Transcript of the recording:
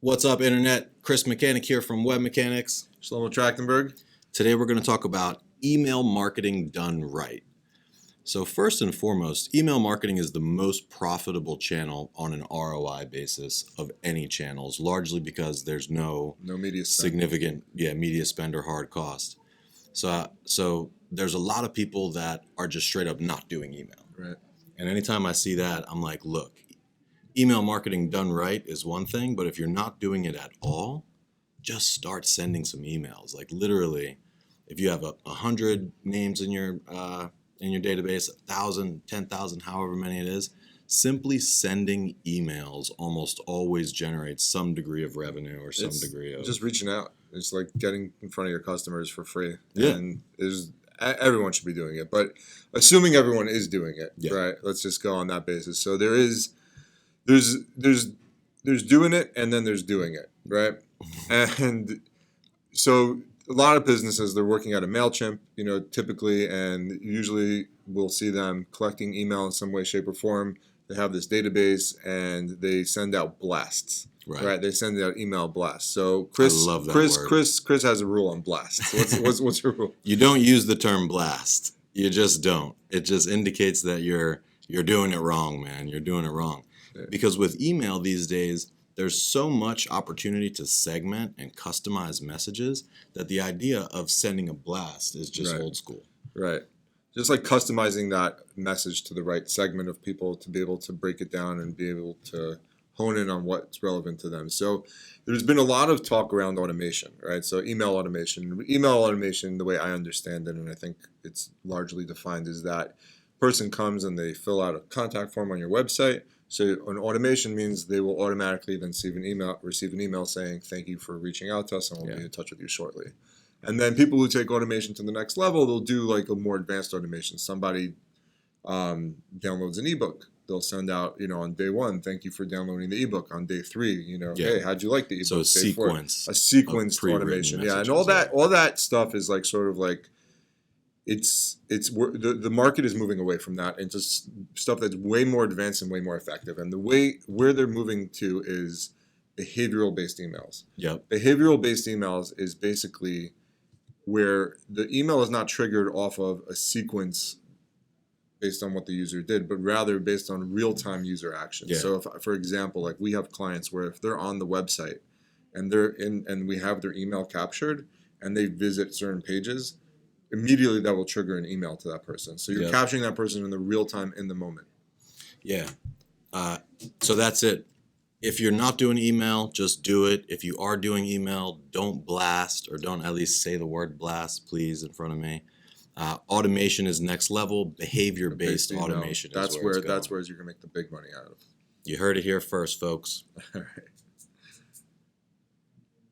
What's up, Internet? Chris Mechanic here from Web Mechanics. Shlomo Trachtenberg. Today we're going to talk about email marketing done right. So first and foremost, email marketing is the most profitable channel on an ROI basis of any channels, largely because there's no media spend. significant media spend or hard cost. So there's a lot of people that are just straight up not doing email. Right. And anytime I see that, I'm like, look, email marketing done right is one thing, but if you're not doing it at all, just start sending some emails. Like literally, if you have 100 names in your database, 1,000, 10,000, however many it is, simply sending emails almost always generates some degree of revenue or some degree of just reaching out. It's like getting in front of your customers for free. Yeah. And everyone should be doing it, but assuming everyone is doing it, Yeah. right? Let's just go on that basis. So there's doing it, and then there's doing it, right? And so a lot of businesses, they're working out of MailChimp, typically, and usually we'll see them collecting email in some way, shape, or form. They have this database, and they send out blasts. Right. They send out email blasts. So Chris, I love that word. Chris has a rule on blasts. What's your rule? You don't use the term blast. You just don't. It just indicates that you're doing it wrong, man. You're doing it wrong. Yeah. Because with email these days, there's so much opportunity to segment and customize messages that the idea of sending a blast is just old school. Right. Just like customizing that message to the right segment of people to be able to break it down and be able to hone in on what's relevant to them. So there's been a lot of talk around automation, right? So email automation, the way I understand it, and I think it's largely defined, is that person comes and they fill out a contact form on your website. So an automation means they will automatically then receive an email saying, thank you for reaching out to us, and we'll be in touch with you shortly. And then people who take automation to the next level, they'll do like a more advanced automation. Somebody downloads an ebook. They'll send out, on day 1, thank you for downloading the ebook. On day 3, hey, how'd you like the ebook? So a sequence. A sequenced automation. Yeah, and all that stuff is like sort of like, the market is moving away from that into stuff that's way more advanced and way more effective. And where they're moving to is behavioral based emails. Yep. Behavioral based emails is basically where the email is not triggered off of a sequence based on what the user did, but rather based on real-time user action. Yeah. So if, for example, like we have clients where if they're on the website and and we have their email captured and they visit certain pages, immediately that will trigger an email to that person. So you're capturing that person in the real time, in the moment. Yeah. So that's it. If you're not doing email, just do it. If you are doing email, don't blast, or don't at least say the word blast, please, in front of me. Automation is next level. Behavior-based automation that's is where it's going. That's where you're going to make the big money out of. You heard it here first, folks. All right.